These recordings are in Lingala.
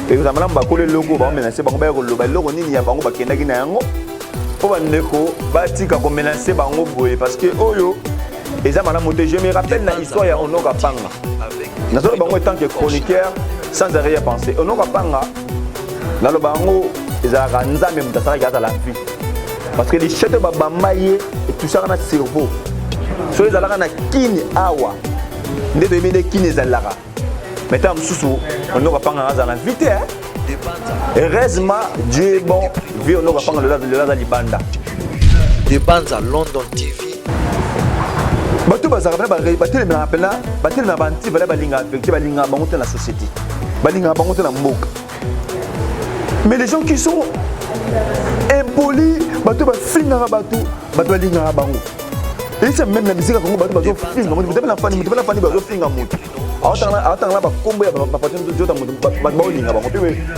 et vous avez bakole logo ba menacer bango ba koloba logo nini ya bango bakendaki na yango po bandeko batika ko menacer bango boye parce que oyo eza mala moté. Je me rappelle la histoire ya Onoka Panga nazolo bango étant que chroniqueur sans arrière penser Onoka Panga na lo bango eza nzambe mutasala gaza la vie parce que les chete ba bamaye et tout ça na cerveau so ezalaka na kini awa nde de mine kini ezalaka maintenant mususu Onoka Panga za na vite heureusement Dieu est bon vu Onoka Panga le libanda de Banza London TV. Bato bazaka batele na appela batele na banti bala balinga affecté balinga bango te la société balinga bango te la mboka. Mais les gens qui sont impolis bato ba finga bato balinga bango et c'est même la musique congo bato bazo finga mo te na fani bazo finga moto atanga ba kombo ya ba patron de jota moto ba balinga bango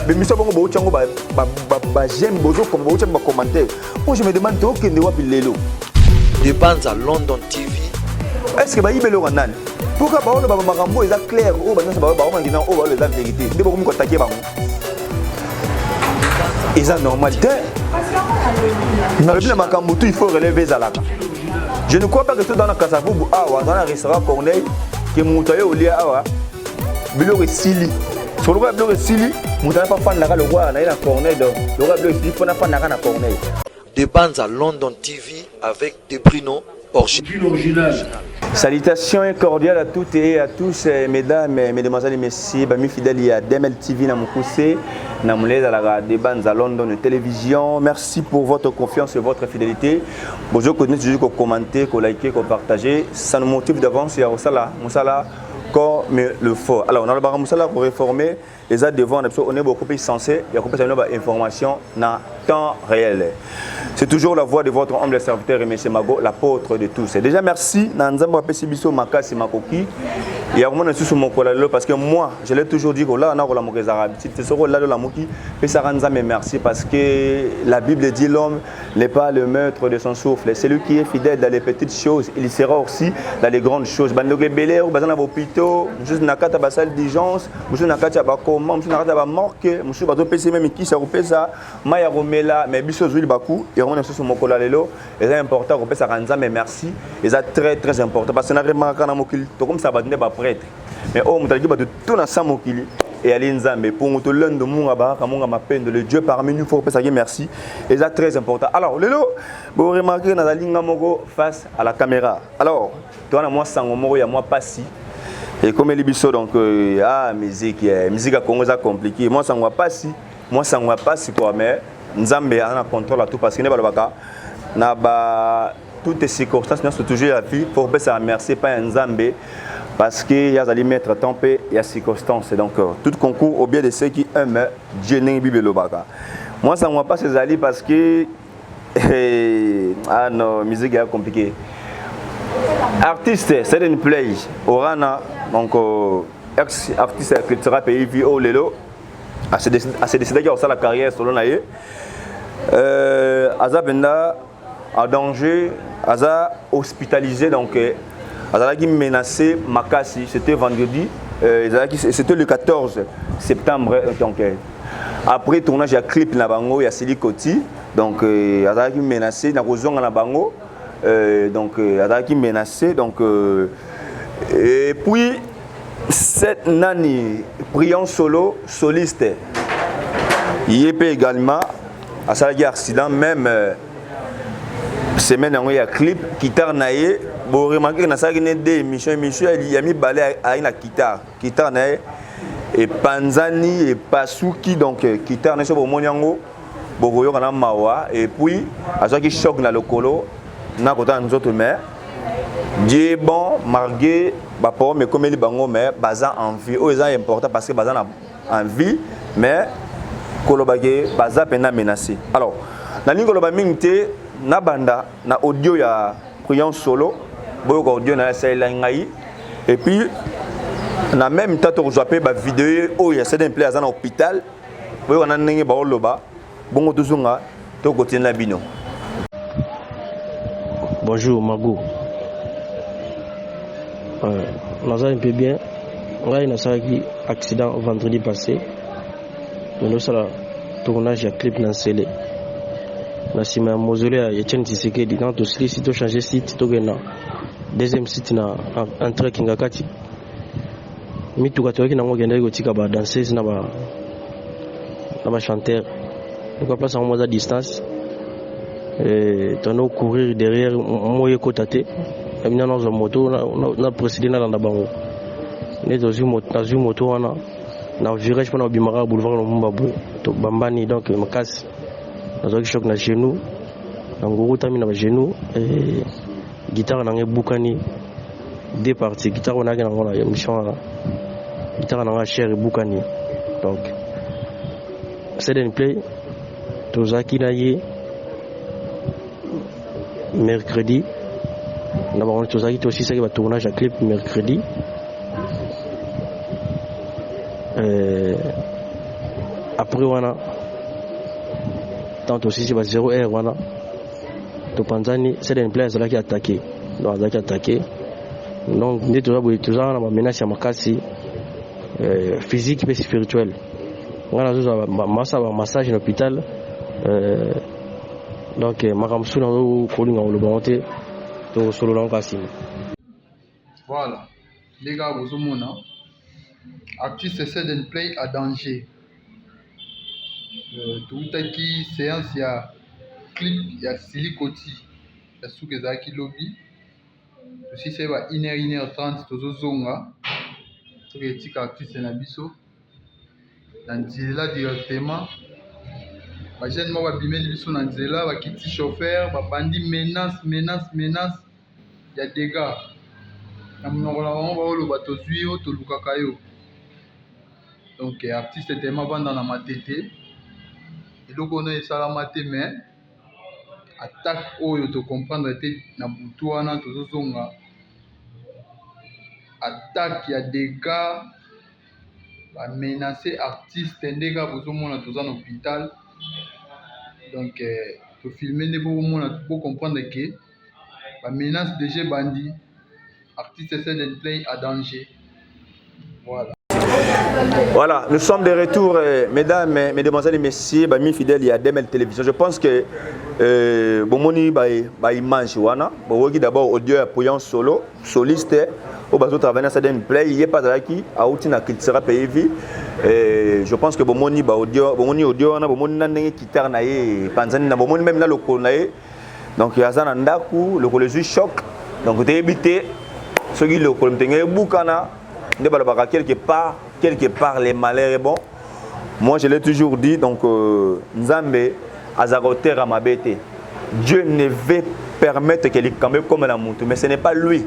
pe miso bango ba uchango ba j'aime bozo comme ba uchango ba commentaire. Moi je me demande to kende wapi lelo de Banza London TV. Est-ce que baïbelo ranal pourquoi ba ono ba makambo eza clair o ba nsa ba ngina o ba le la vérité ndebo ko attaquer bango eza normal dans le makambo tout il faut relever zalaka. Je ne crois pas que tout dans la Kasavubu awa dans la restaurant Corneille que mutaye olia awa bilo resili sur le bilo resili mutaye pas fan la le roi na Corneille donc le roi bilo resili fona fan na Corneille de Banza London TV avec des Bruno original. Salutations cordiales à toutes et à tous, mesdames, mesdemoiselles et messieurs, mes fidèles à DML TV, na Mukuse, na Moulez à la Banza London Télévision. Merci pour votre confiance et votre fidélité. Bonjour, continuez toujours à commenter, à liker, à partager. Ça nous motive d'avance. Il y a Moussala comme le fort. Alors, on a le Moussala pour réformer. Les aides devant, on est beaucoup plus censé. Il y a beaucoup d'informations dans temps réel. C'est toujours la voix de votre humble serviteur et M. Mago, l'apôtre de tous. Et déjà, merci. Nanzamba Pesibiso Makasi Makoki. Il y a vraiment un souci mon collègue parce que moi, je l'ai toujours dit que là, on a la mauvaise arabe. C'est ce rôle-là de la Moki. Et ça rend mais merci parce que la Bible dit l'homme n'est pas le maître de son souffle. Celui qui est fidèle dans les petites choses, il sera aussi dans les grandes choses. Bandogue Belé, ou Bazan Abopito, juste Nakata Basal d'Igence, Monsieur Nakata Bakoma, Monsieur Nakata Bamorke, Monsieur Bato PC même qui s'est repé ça, Maya Romela, mais Bisso Zouil Bakou, et on a sur mon collègue. Et c'est important, repé ça rend mais merci. Et c'est très très important parce que n'a remarqué dans mon kil, comme ça va donner pas prêtre. Mais oh, on t'a dit de tout dans sa mokili et aller nzambe pour nous l'un de mon abara comme on m'a peine de le Dieu parmi nous faut ça merci et c'est très important. Alors lelo vous remarquez dans la ligne moko face à la caméra. Alors toi na moi sango moko ya moi passi et comme les biso donc musique à Congo c'est compliqué moi sango passi quoi mais nzambe a un contrôle à tout parce que ne balobaka na ba toutes les circonstances nous toujours la vie pour ça remercier pas nzambe parce qu'il y a des mettre tempé et à circonstances. Donc, tout concours au bien de ceux qui aiment Dieu n'est Bible le baga. Moi, ça ne va pas ces alliés parce que. Ah non, musique est compliquée. Artiste, c'est une play. Orana, donc, artiste culturel pays vie au Lelo. À se décider qu'il y a la carrière selon l'aïe. Aza Benda, en danger, Aza hospitalisé donc. Azalaki menacé Makasi, c'était vendredi, c'était le 14 septembre. Donc, après tournage, il y a clip na bango, il y a Silikoti, donc Azalaki menacé, na kozonga na bango, donc Azalaki menacé, donc et puis cette nani priant solo soliste, il y a également Azalaki accident même. Semaine il y a clip guitare naie bon remarquer na ça une des émissions il y a mis balai à une guitare naie et Panzani et Pasuki donc guitare naie sur monyango bogoyo kana mawa et puis à ça qui choque na lokolo na kota nous autres mais Dieu bon margué ba pour mais comme les bango mais bazan en vie oh c'est important parce que bazan en vie mais kolobage baza pena menacé alors na lingolo mingte na banda na audio ya priant solo boyo audio na sala ngai et puis na même temps to joper ba vidéo o ya c'est un place dans hôpital boyo na ndenge ba loba bongo tuzunga to continuer na bino. Bonjour Mago. Naza un peu bien. Ngai na saki accident vendredi passé. Nous sommes tournage à clip dans Sélé. Na sima mausolée ya Etienne Tshisekedi dans tout cela si tu changer site to gena deuxième site na un trekking akati mitu katoki na ngogenda ko tika ba danseuse na ba chanteur donc place en moins à distance et tono courir derrière moye kotate amina na zo moto na procéder na landa bango ne zo moto wana na virage pendant bimara boulevard no mbabo to bambani donc makasi nazo choc na genou na nguru tami na genou et guitare na ngebukani deux parties guitare on a na ngona émission guitare na cher bukani donc c'est une play tozaki na ye mercredi na ba on tozaki aussi ça qui va tournage à clip mercredi après wana tant aussi c'est 0 heure wana to panzani c'est une place là qui attaqué donc là qui attaqué donc ni toujours na menace ya makasi physique et spirituelle wana zo ba massage à l'hôpital donc makamsu na ko linga lo bonté to solo la kasima. Voilà les gars vous omona artiste Seden Play à danger. Toutaki séance ya clip ya silikoti ya suke za kilobi aussi c'est ba 1h30 tozozonga to etika artiste na biso na nzela directement ba jeune mo ba bimeli biso na nzela ba kiti chauffeur ba bandi menace ya dégâts na mnogola bango ba oloba tozwi yo tolukaka yo donc artiste tellement banda na matete eloko ono esalama te mais attaque oyo to comprendre te na butu wana tozozonga attaque ya dégâts ba menacer artiste ndeka bozomona toza na hôpital donc to filmer nde bomona pour comprendre que ba menace déjà bandi artiste Seden Play à danger. Voilà. Voilà, nous sommes de retour, mesdames, mesdemoiselles et messieurs, mes fidèles, il y a DML Télévision. Je pense que Bomoni image wana, boki d'abord audio appuyant solo, soliste, au bateau travaillant ça d'un play, il y a pas d'aki, à outina qui sera payé. Je pense que Bomoni audio wana, Bomoni nane guitare nae, panzani na Bomoni même na loko nae. Donc il y a ça nandaku, le collège choc. Donc tu es habité, ce qui le collège tengue bukana, de balabaka quelque part les malheurs est bon. Moi je l'ai toujours dit, donc Nzambe azaroter à ma bête. Dieu ne veut permettre qu'il cambe comme la montre, mais ce n'est pas lui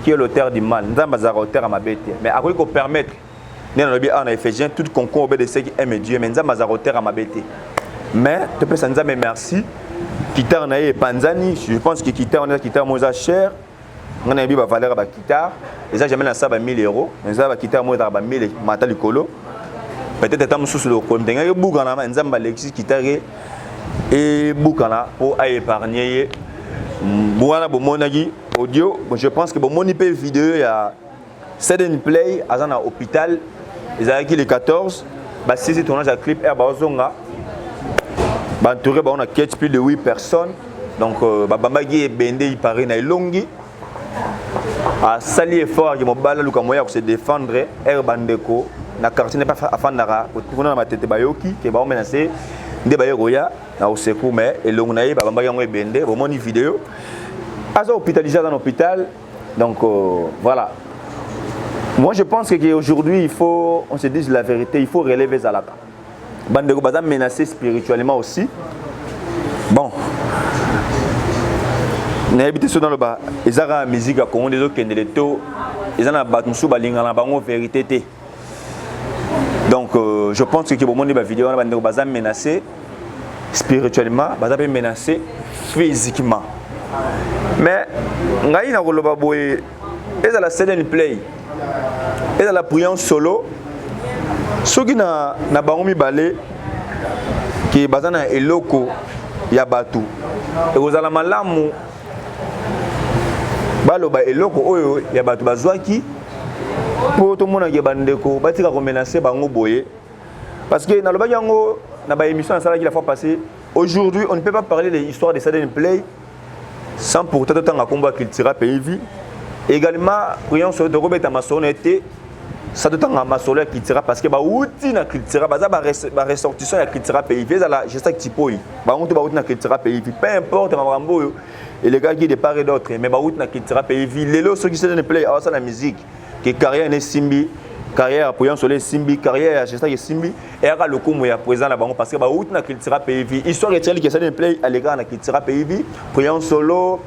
qui est l'auteur du mal. Nzambe azaroter à ma bête. Mais à quoi qu'on permettre, nous en Éphésiens, tout concours de ceux qui aiment Dieu, mais Nzambe azaroter à ma bête. Mais tu peux s'en dire merci. Guitare nae panzani, je pense que guitare moza cher. On a eu la valeur de la guitare. Et ça, jamais ça 1000 euros. Mais ça, la guitare, moi, j'ai 1000 matal colo. Peut-être que tu as le compte. Il y a un boucan, Alexis guitare et boucan pour épargner. Moi, audio. Je pense que mon IP vidéo, il y a Seden Play à un hôpital. Ils ont les 14. Si c'est tournage à clip, Bazonga. Entouré, on a plus de 8 personnes. Donc, Babamagi et Bende, il paraît na longi. A sali effort qui mobile luka moya pour se défendre bandeko na quartier n'est pas afandara pour na matete bayoki ke ba menacer nde bayoya na oseku mais elongo na ye babamba yango ebende bo moni vidéo azo hospitalisé dans l'hôpital donc voilà. Moi je pense que aujourd'hui il faut on se dise la vérité, il faut relever Zalaka bandeko baza menacé spirituellement aussi. Bon n'habite sur dans le bas ils ont la musique à Congo des autres qui les taux ils ont la batmusu balinga na bango vérité té donc je pense que bon monde ba vidéo na bandeko baza menacé spirituellement baza pe menacé physiquement mais ngai na koloba boye eza la Seden Play eza la priance solo soki na bango mibale ki baza na eloko ya batu et ozala malamu baloba eloko oyo ya batu bazwaki po to mona ke bandeko batika ko menacer bango boye Parce que dans le bagango, dans l'émission la fois passée, aujourd'hui, on ne peut pas parler de l'histoire de Saturday Play sans pour autant que combat culturel pays. Également, prions sur le Robert Amason était ça doit être un massoleur culturel parce que bah outil na culturel bah ressortissant la culturel pays. Je sais que tu peux. Bah on te bah outil na culturel pays. Peu importe mambo et les gars qui de part et d'autre, mais bah outil na culturel pays. Les lots ceux qui se donnent play à ça la musique, que carrière n'est simbi. Carrière prions sur les simbi carrière je sais que simbi et à le coup moi présent là parce que bah outil na culturel pays histoire que celle qui se donne play à les gars na culturel pays prions solo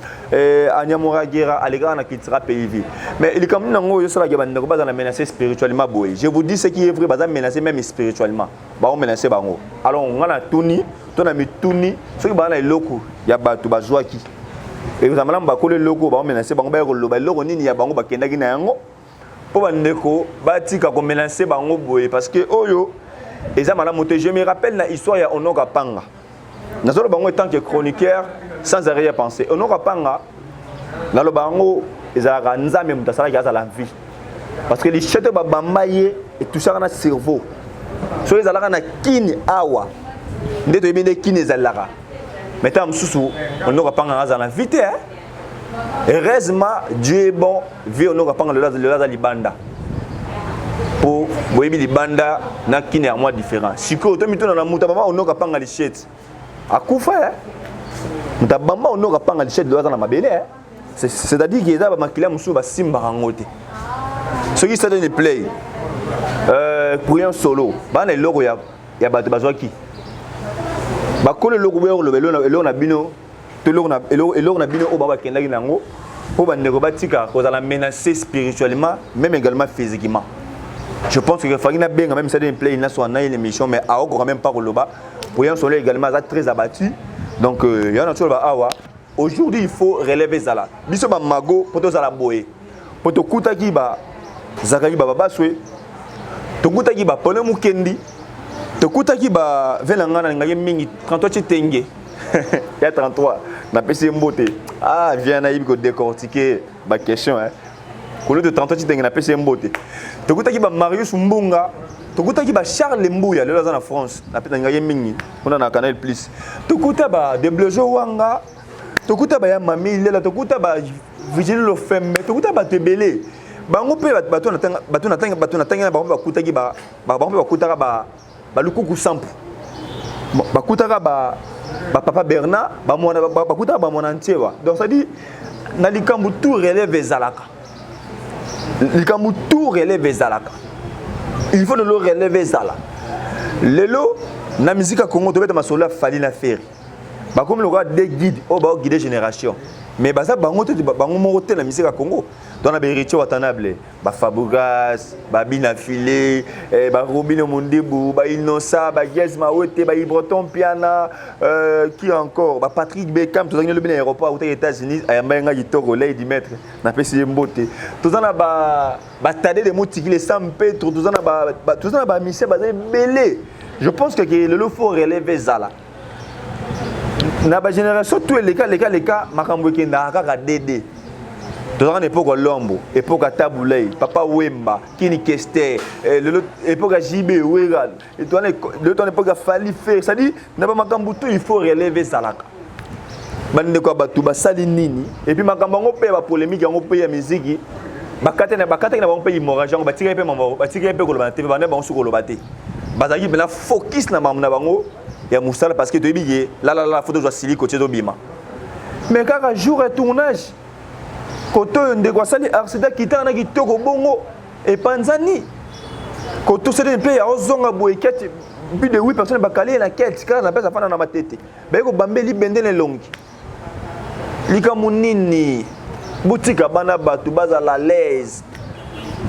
Anyamura Guerra à les gars na culturel pays mais il est comme nango yo sala que bande ko bazana menacer spirituellement boy je vous dis ce qui est vrai bazana menacer même spirituellement ba on menacer bango alors on a tuni to na mituni ce qui ba na loko ya batu bazwa ki et vous amala ba ko le loko ba on menacer bango ba ko loba loko nini ya bango ba kenda ki na yango pour bandeko batika ko menacer bango boye parce que oyo eza mala moté je me rappelle na histoire ya Onoka Panga nazolo bango en tant que chroniqueur sans arrière penser Onoka Panga na lo bango ezaka nzambe mutasala ki azala vie parce que les chete ba bambaye et tout ça na cerveau so ezalaka na kini awa ndeto ebende kini ezalaka maintenant mususu Onoka Panga azala vite hein. Heureusement, Dieu est bon, vu on aura pas le laza libanda. Pour voyez libanda na kine à moi différent. Si que autant mitona na muta baba on aura pas les chètes. A kufa muta bamba on aura pas les chètes de laza na mabele. C'est-à-dire que ça ba makila musu ba simba rangote. Ce qui ça donne play. Pour un solo, ba na logo ya ba bazwa ki. Ba ko le logo le na bino eloko na bino o baba kendaki nango po bandeko batika kozala menacer spirituellement même également physiquement. Je pense que Fagina Benga même ça une play na so na une émission mais a quand même pas koloba pour un soleil également ça très abattu donc il y a notre awa aujourd'hui il faut relever zala biso ba mago poto zala boye poto kutaki ba zakaki ba baswe to kutaki ba pone mukendi to kutaki ba velanga na mingi 38 tenge il y a 33 na PC mbote ah viens na ibi ko décortiquer ba question hein ko le de 38 tenge na PC mbote to kutaki ba Marius Mbunga to kutaki ba Charles Mbuya le dans France na peta ngaye mingi on na Canal Plus to kuta ba de Blejo Wanga to kuta ba ya mami lela to kuta ba Virginie Lofemme to kuta ba Tebele bango pe bato na tanga ba kutaki ba kutaka ba lukuku sampu ba kutaka ba papa Bernard ba kutaka ba mona ntiewa donc ça dit na likambu tout relève ezalaka likambu tout relève ezalaka il faut de le relever zala lelo na musique à Congo to beta masolo fali na faire ba comme le roi des guides au ba guider génération mais baza bango te bango moko te na musique à Congo dans la héritier watanable ba Fabougas ba Bina Filé ba Robino Mondebu ba Inosa ba Yes Mawete ba Ibroton Piana qui encore ba Patrick Beckham tout dans le bien aéroport aux États-Unis ayamba ngitoko lady maître na pesi mbote tout dans ba tade de motiki les 100 Petro tout dans ba Michel ba belé je pense que le faut relever zala na ba génération tout les cas makambo kenda kaka DD dans l'époque Lombo époque Taboulay papa Wemba Kini Kester l'époque JB Wegal et dans l'époque Fali faire ça dit na ba makambo tout il faut relever salaka bande ko batu ba sali nini et puis makambo ngo pe ba polémique ngo pe ya musique bakate na ba ngo pe hemorragie ngo batika pe mambo batika pe ko loba TV bande ba ngo suko loba te bazaki bela focus na bango ya musala parce que to biye la photo doit sili côté do bima mais kaka jour et tournage koto ndeko sali accident kitana kitoko bongo et panzani koto c'est un pays ozonga boy kete plus de 8 personnes bakali na kete kala na pesa fana na matete ba ko bambeli bendele longi likamunini boutique bana batu bazala l'aise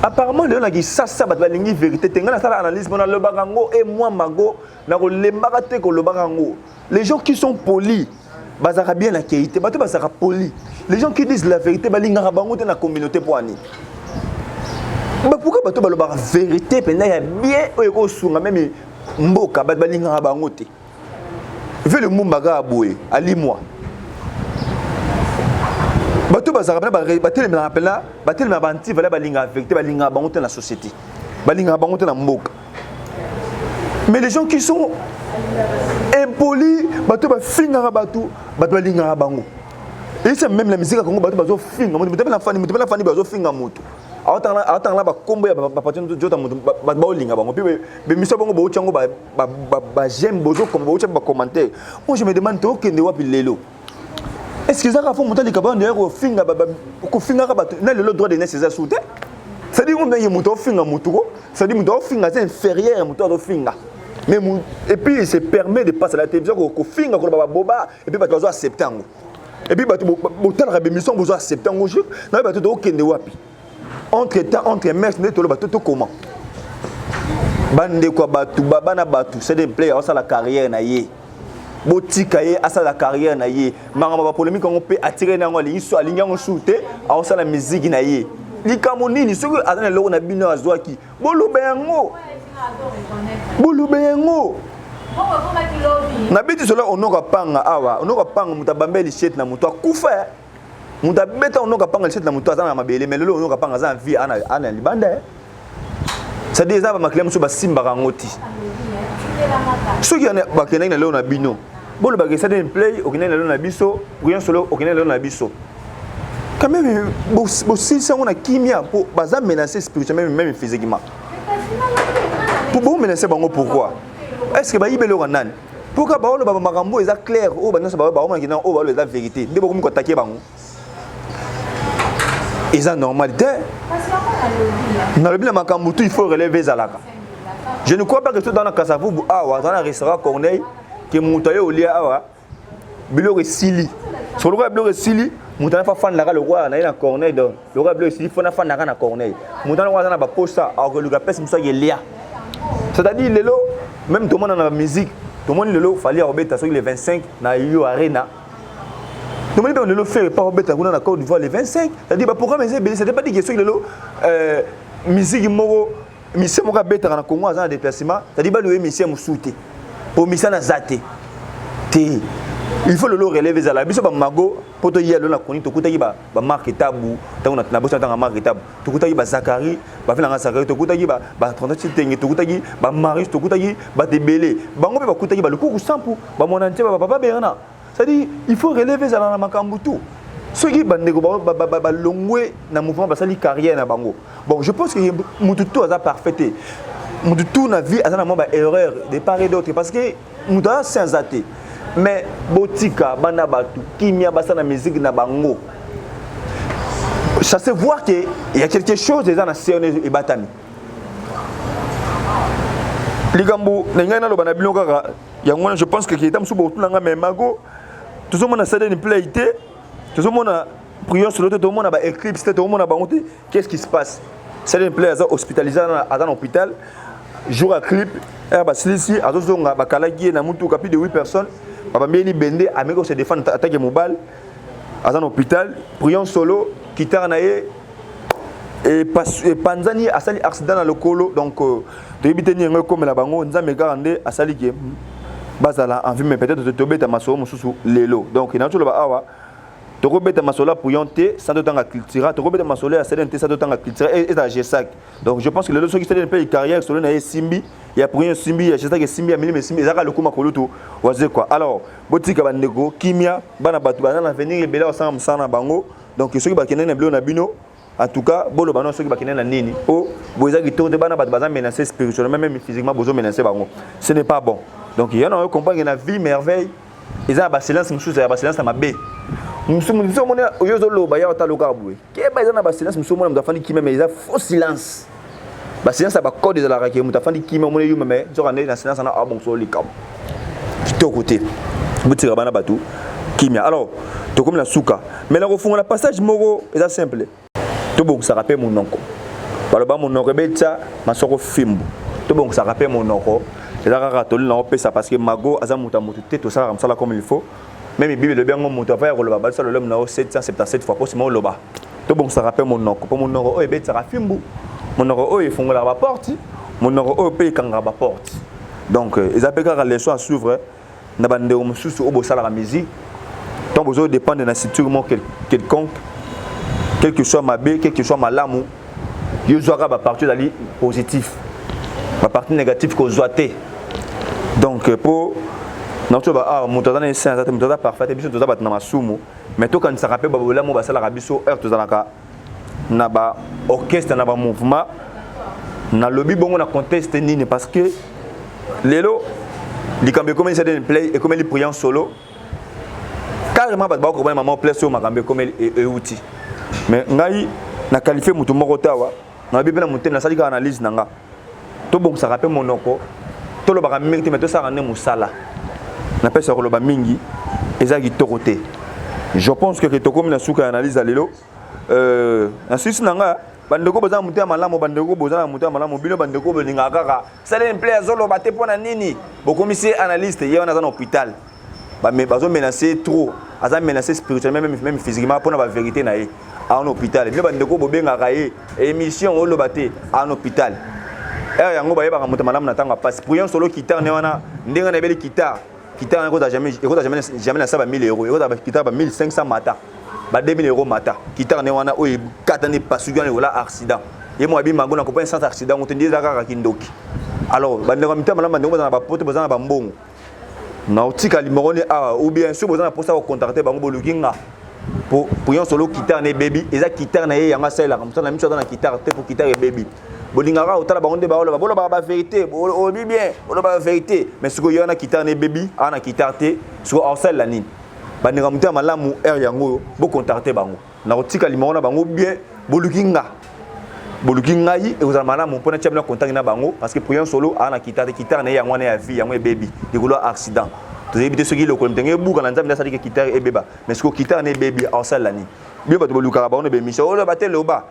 apparemment le naki sasa bat balingi vérité tengana sala analyse mona le barango et moi mago na ko lembaka te ko le barango les gens qui sont polis bazaka bien la qualité bato bazaka poli les gens qui disent la vérité balinga bango te na communauté poani ba pourquoi bato baloba vérité pena ya bien o sunga même mboka balinga bango te veut le mumbaga aboué ali moi bato bazaka batel me rappela batel me banti vala balinga vérité balinga bango te na société balinga bango te na mboka Mais les gens qui sont impolis, bato ba finga bato linga bango. Et c'est même la musique à Congo bato finga, mutu la fani bazo finga mutu. Attends là ba combo ya ba patron jota mutu ba linga bango. Puis be miso bango bo chango ba j'aime bozo comme bo ba commentaire. Moi je me demande to kende wapi lelo. Est-ce que ça va faire monter les cabans derrière au finga ko finga bato na le droit de nécessaire souté? Ça dit on a mutu finga mutu ko, ça dit mutu finga c'est inférieur mutu do finga. Mais et puis il se permet de passer à la télévision ko finga ko ba boba et puis bato accepter ngo. Et puis bato botal rabe mission bozo accepter ngo jour na bato do kende wapi. Entre mers ne tolo bato to comment. Bande ko bato bana bato c'est des players ça la carrière na ye. Botika ye asa la carrière na ye. Mangama ba polémique on peut attirer na ngo li so alinga ngo shooter a ça la musique na ye. Likamo nini soki azana loko na bino azwaki. Bolobe yango. Bolobe yango. Na biti sola onoka panga awa, onoka panga mutabambeli shit na mutu akufa. Mutabeta onoka panga shit na mutu azana mabele mais lelo onoka panga za vie ana libanda. Ça dit ça ba maklem so ba simba ngoti. Soki ana ba kenai na lelo na bino. Bolo ba gesa den play okinai na lelo na biso, rien solo okinai na lelo na biso. Quand même si ça on a kimia pour baza menacer spirituellement même physiquement. Pour vous menacer bango pourquoi? Est-ce que ba yibelo kanan? Pourquoi ba olo ba makambo eza clair o ba nso ba o makina o ba olo eza vérité. Ndebo ko attaquer bango. Eza normalité. Na le bien makambo tout il faut relever zalaka. Je ne crois pas que tout dans la Kasavubu awa dans la restaurant Corneille que mutaye olia awa biloko sili. Sur le roi biloko sili mutana fa fan la le roi na ina Corneille donc le roi biloko sili fona fan na Corneille. Mutana wa na ba posta alors que le gars pèse musa yelia. C'est-à-dire lelo même tout le monde dans la musique, tout le monde lelo fallait obéter sur les 25 na Yo Arena. Tout le monde lelo fait pas obéter na Côte d'Ivoire les 25. C'est-à-dire bah pourquoi mais c'était pas dit que sur lelo musique moko mission moko beta na Congo en déplacement, c'est-à-dire bah le mission musouté. Pour mission na zaté. Il faut le relever à la biso ba mago poto yelo na koni to kutaki ba marque tabu tango na bosa tanga marque tabu to kutaki ba Zakari ba fela nga Zakari to kutaki ba 37 tenge to kutaki ba Maris to kutaki ba Tebele bango pe ba kutaki ba lukuku sampu ba monantie ba papa berna. Ça dit il faut relever à la makambu tout ceux qui bandeko ba longwe na mouvement ba sali carrière na bango. Bon je pense que mutu tout a parfaité mutu tout na vie azana mo ba erreur de part et d'autre parce que mutu sans athée. Mais botika bana batu kimia basa na musique na bango ça se voit que il y a quelque chose déjà na CNE et batami ligambo na na lo bana biloko kaka yango je pense que qui etam subo tulanga mais mago tout le monde a cédé une playité tout le monde a prière sur l'autre tout le monde a ba éclipse tout le monde a ba monté qu'est-ce qui se passe c'est une play hospitalisé dans l'hôpital jour à clip ba silisi azozonga ba kalaki na mutu kapi de 8 personnes. Papa Mbeni Bende, Amego se défend attaque mobile à un hôpital, prions solo, quitter naé et Panzani a sali accident dans le colo donc de éviter ni comme la bango nzambe garande a sali que bazala en vue mais peut-être de tomber ta maso mususu lelo donc il a tout le awa to robeta masola prions te sans d'autant à culture to robeta masola a sali sans d'autant à culture et à G5 donc je pense que les leçons qui sont une carrière solo naé Simbi il y a prions Simbi il y a G5 Simbi a minimum Simbi zaka le kuma koluto waze quoi alors botika bandeko kimia bana batu bana venir bela ensemble sana bango donc ceux qui ba kenena blo na bino en tout cas bolo bana ceux qui ba kenena nini o boza ki tourner bana batu bazan menacer spirituellement même physiquement bozo menacer bango ce n'est pas bon donc il y en a comprendre que la vie merveille ils ont ba silence mususu ya ba silence ma bé mususu mona oyozo lo ba ya otaloka boué ke ba ils ont ba silence mususu mona mdafani kimia mais ils ont faux silence ba silence ba code de la raké mutafandi kimia mona yuma mais zokane na silence na abon so likam tout côté boutira bana batu kimia alors to comme la souka mais la refonga la passage moko est simple to bon ça rappelle mon nonko baloba mon nonko betsa masoko fimbu to bon ça rappelle mon nonko et la ratoli na opesa parce que mago aza muta mutu te to ça comme comme il faut même bible le bien mutu va yoloba ba ça le lom na 777 fois possible loba to bon ça rappelle mon nonko pour mon nonko o betsa fimbu mon nonko o ifonga la porte mon nonko o pe kanga ba porte donc ils appellent la leçon à suivre na bande mususu obo sala la musique tant besoin dépend de la situation quelconque quel que soit ma bé quel que soit ma lamu yo zoaka ba partie dali positif ba partie négative ko zoaté Donc pour notre moto dans essence ça moto parfait et biso toza batna masumu mais to quand ça rappelle babola mo basala rabiso heure tozalaka na ba orchestre na ba mouvement na lobby bongo na conteste nini parce que lelo likambe comme ça play et comme les priant solo carrément ba ko ba maman play sur makambe comme et outil mais ngai na qualifier mutu moko tawa na bibela mutena sali ka analyse nanga to bon ça rappelle monoko to lo ba mingi mais to ça rendre musala na pesa ko lo ba mingi ezaki toroté je pense que to comme na suka analyse alelo ensuite nanga bandeko boza mutu malamu bandeko boza mutu malamu bino bandeko bolinga kaka sali un play azolo ba te pona nini bo commissaire analyste yona dans hôpital ba mais bazo menacer trop aza menacer spirituellement même physiquement pour la vérité na ye en hôpital bino bandeko bobenga kaye émission o lobate en hôpital yango ba yeba mutu malamu na tanga passe priant solo guitare ne wana ndenga na beli guitare jamais na saba 1000 euros ba guitare ba 1500 mata ba 2000 euros mata guitare ne wana o katane pasugan wala accident ye mo abi mango na ko sans accident on te dit zaka kindoki alors bandeko mutu malamu ndeko na ba pote bozana ba mbongo na otika limoroni ou bien si bozana pour ça contacter bango bolukinga pour yon solo guitare ne baby eza guitare na ye yanga sala comme ça na miso dans la guitare te pour guitare baby bolingara otala bango nde baola ba vérité o bien o ba vérité mais ce que yona guitare ne baby ana guitare te so orsel la nini bandeko mutu malamu yango bo contacter bango na otika limorona bango bien bolukinga yi et vous allez malamu pour na tchemna contact na bango parce que pour yon solo ana guitare na yango na ya vie yango baby dikolo accident to éviter ce qui le kolmtenge buka na nzambe ça dit que guitare et beba mais ce que guitare ne baby en salle la ni bien bato boluka bango be mission o le batel oba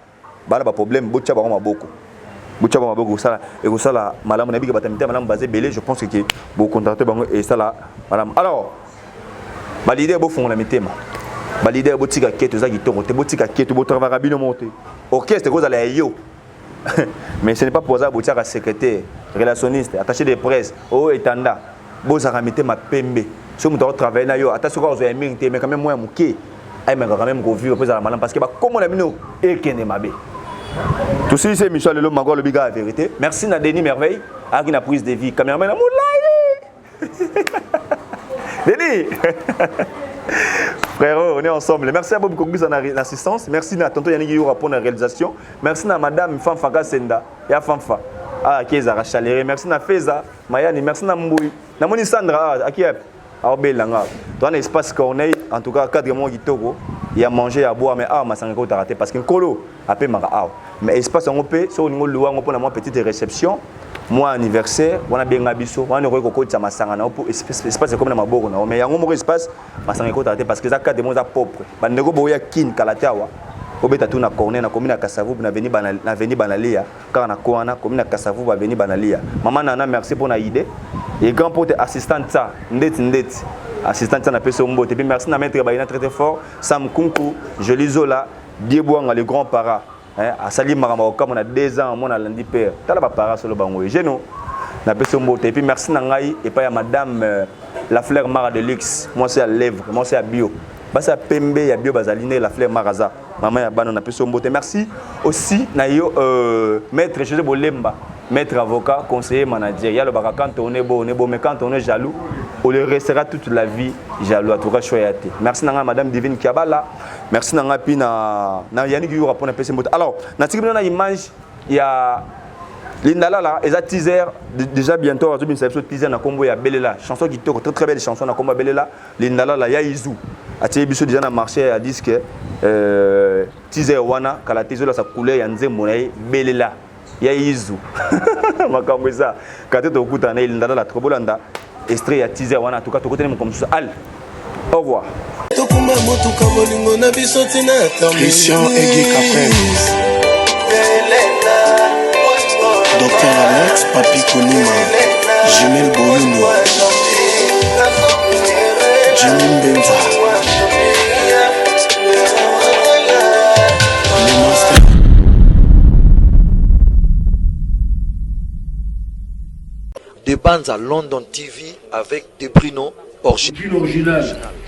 bala ba problème botcha bango maboko ça et ko sala malamu na bika batamita malamu basé belé je pense que bo contacter bango et ça là malamu alors ba leader bo fond la mitema ba leader bo tika keto za kitoko te bo tika keto bo travailler bino monter orchestre ko za la yo mais ce n'est pas pour ça botia ka secrétaire relationniste attaché de presse o etanda bo za ramite ma pembe so mu doit travailler na yo attention ko zo mérité mais quand même moi muké ay mais quand même go vivre pour ça malamu parce que ba comme on a bino et kene mabe tout ça c'est Michel Lelo Mango le biga la vérité merci na Denis Merveille a qui na prise de vie cameraman na moulaye Denis frérot, on est ensemble. Merci à Bob Kogis en assistance. Merci à tonton Yannick Youra pour la réalisation. Merci à madame Fanfa Senda et à Fanfa. Qui est à Chaléré. Merci à Feza, Mayani. Merci à Mboui. Namoni Sandra, à qui est à Obélanga. Dans l'espace Corneille, en tout cas, 4 mois de Togo, il y a manger, à boire, mais ma sango t'a raté parce qu'un colo a payé mara. Mais espace en OP, sur le niveau de l'ouah, on peut avoir une petite réception. Moi anniversaire on a bien ngabiso on a ko ko tsa masanga na pour espace comme na maboko na mais yango mo espace masanga ko taté parce que za ka de mo za propre bandeko boya kin kalatawa obeta tuna corner na commune Kasavu na veni banalia car na koana commune Kasavu ba veni banalia maman nana merci pour na idée et grand pote assistante ça ndeti assistante ça na peso mbote puis merci na maître ba ina très fort Sam Kunku Joli Zola Dieboanga le grand para a sali marama au comme on a 2 ans mon lundi père tala ba para solo bango geno na peso mbote et puis merci na ngai et pas ya madame la fleur mara de luxe moi c'est à lèvres moi c'est à bio basa pembe ya bio bazaline la fleur maraza maman ya bana na peso mbote merci aussi na yo maître José Bolemba maître avocat conseiller manager ya le baka quand on est beau mais quand on est jaloux on le restera toute la vie jaloux à tout cas choyate merci na madame Divine Kiabala merci na ngapi na Yannick Youra pour na peso mbote alors na tikina na image ya Lindala là, et ça teaser déjà bientôt on va teaser na combo ya Belela chanson qui est très belle chanson na combo Belela Lindala là ya Izu a tia biso déjà na marché à disque teaser wana kala teaser la sa couleur ya nzembo na Belela ya Izu makambo ça quand tu okuta na Lindala la trobolanda extrait ya teaser wana en tout cas to côté comme ça al au revoir Christian Egui Caprel Docteur Alex, Papi Konima, Jumel Boyuno, Jimmy Benza, les masters. Des bandes à London TV avec des Bruno original.